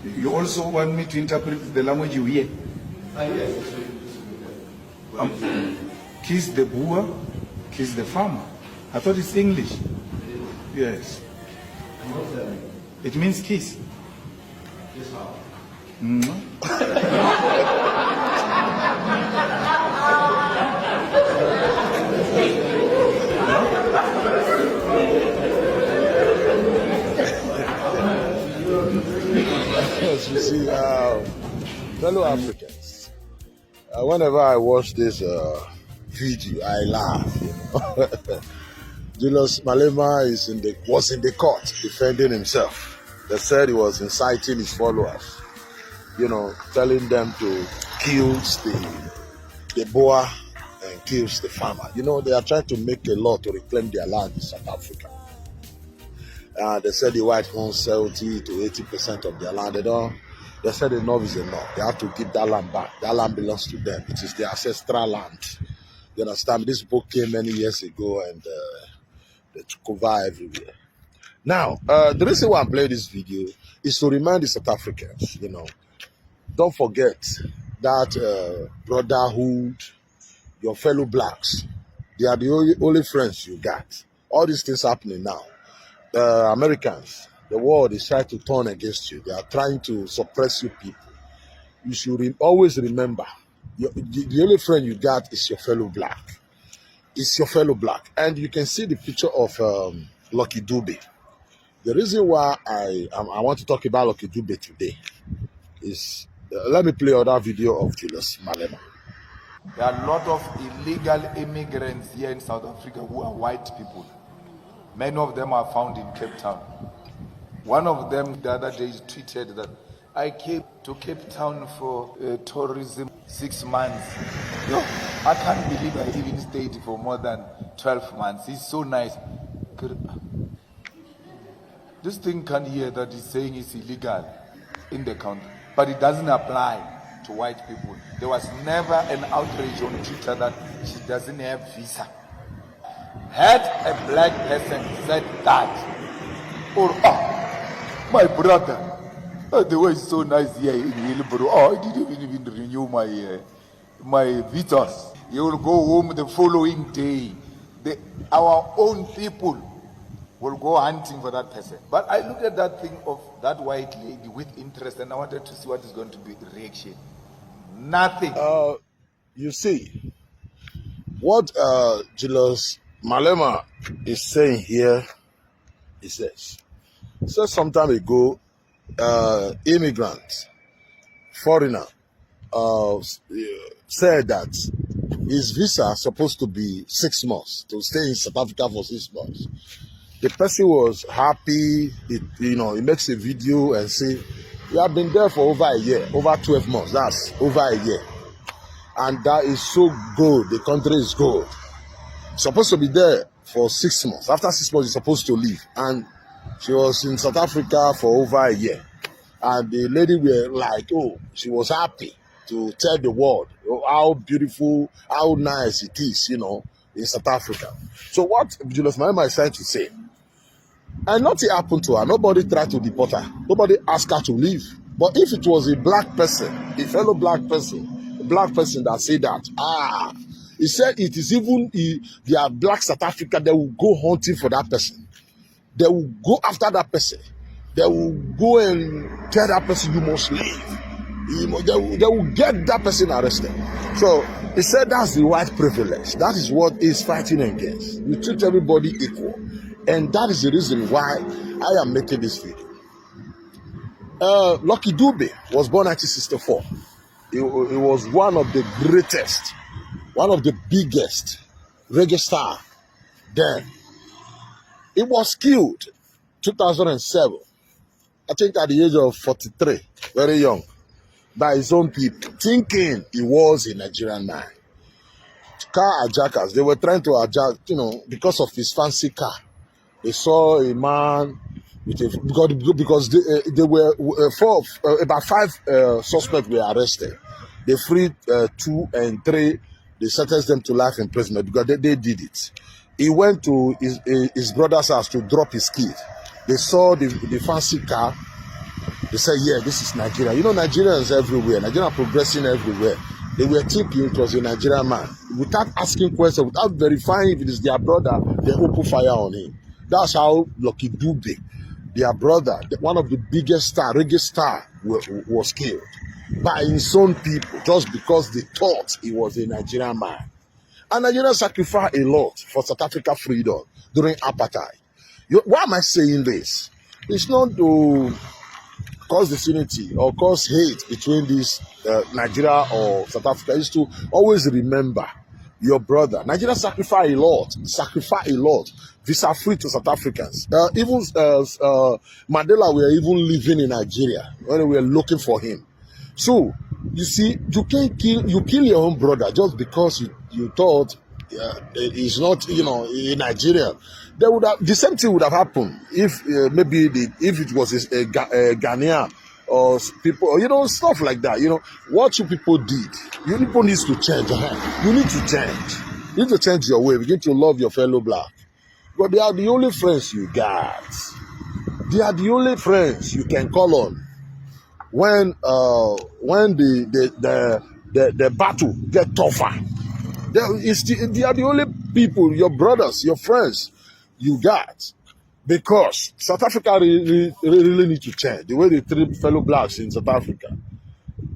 You also want me to interpret the language you hear? Kiss the Boer, kiss the farmer. I thought it's English. Yes. It means kiss. Kiss how? Yes, you see, fellow Africans, whenever I watch this video, I laugh. Julius Malema was in the court defending himself. They said he was inciting his followers, telling them to kill the Boer and kill the farmer. They are trying to make a law to reclaim their land in South Africa. They said the white wants 70 to 80% of their land. They said enough is enough. They have to give that land back. That land belongs to them. It is their ancestral land. You understand? This book came many years ago and they took over everywhere. Now, the reason why I play this video is to remind the South Africans, don't forget that brotherhood, your fellow blacks, they are the only friends you got. All these things happening now. Americans, the world is trying to turn against you. They are trying to suppress you people. You should always remember, the only friend you got is your fellow black. It's your fellow black. And you can see the picture of Lucky Dube. The reason why I want to talk about Lucky Dube today is, let me play another video of Julius Malema. There are a lot of illegal immigrants here in South Africa who are white people. Many of them are found in Cape Town. One of them the other day tweeted that I came to Cape Town for tourism 6 months. I can't believe I even stayed for more than 12 months. It's so nice. This thing can't hear that he's saying it's illegal in the country, but it doesn't apply to white people. There was never an outrage on Twitter that she doesn't have visa. Had a black person said that, or my brother, the way is so nice here in Wilbur. I didn't even renew my visas. You will go home the following day. Our own people will go hunting for that person. But I looked at that thing of that white lady with interest, and I wanted to see what is going to be the reaction. Nothing. You see, what Julius Malema is saying here, he says some time ago, immigrant, foreigner, said that his visa is supposed to be 6 months, to stay in South Africa for 6 months. The person was happy, he makes a video and say, you have been there for over a year, over 12 months, that's over a year. And that is so good, the country is good. Supposed to be there for 6 months. After 6 months, you're supposed to leave. And she was in South Africa for over a year. And the lady were like, she was happy to tell the world how beautiful, how nice it is, in South Africa. So what Julius Malema is trying to say, and nothing happened to her. Nobody tried to deport her. Nobody asked her to leave. But if it was a black person, a fellow black person, a black person that said that, he said it is even they are black South Africa, they will go hunting for that person. They will go after that person. They will go and tell that person, you must leave. They will get that person arrested. So he said that's the white privilege. That is what he's fighting against. You treat everybody equal. And that is the reason why I am making this video. Lucky Dube was born 1964. He was one of the greatest, one of the biggest reggae star then. He was killed 2007, I think at the age of 43, very young, by his own people, thinking he was a Nigerian man. Car hijackers, they were trying to hijack, because of his fancy car. They saw a man with because they were about 5 suspects were arrested. They freed 2 and 3. They sentenced them to life imprisonment because they did it. He went to his brother's house to drop his kid. They saw the fancy car. They say, yeah, this is Nigeria. You know, Nigerians everywhere. Nigeria progressing everywhere. They were thinking it was a Nigerian man. Without asking questions, without verifying if it is their brother, they open fire on him. That's how Lucky Dube, their brother, one of the biggest reggae star, was killed by his own people just because they thought he was a Nigerian man. And Nigeria sacrificed a lot for South Africa freedom during apartheid. Why am I saying this? It's not to cause disunity or cause hate between this Nigeria or South Africa. It's to always remember your brother. Nigeria sacrificed a lot, visa free to South Africans. Even Mandela were even living in Nigeria when they were looking for him. So you see, you kill your own brother just because you thought he's not, a Nigerian. The same thing would have happened if if it was a Ghanaian or people, stuff like that. What you people did, you people need to change. You need to change. You need to change your way. Begin to love your fellow black. But they are the only friends you got. They are the only friends you can call on when the battle get tougher. They are the only people, your brothers, your friends you got, because South Africa really need to change the way they treat fellow blacks in South Africa.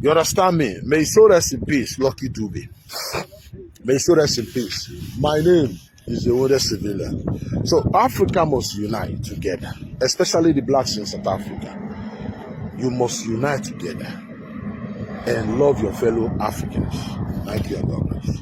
You understand me? May his soul rest in peace, Lucky Dube. May his soul rest in peace. My name is the oldest civilian. So Africa must unite together, especially the blacks in South Africa. You must unite together and love your fellow Africans. Thank you, God bless.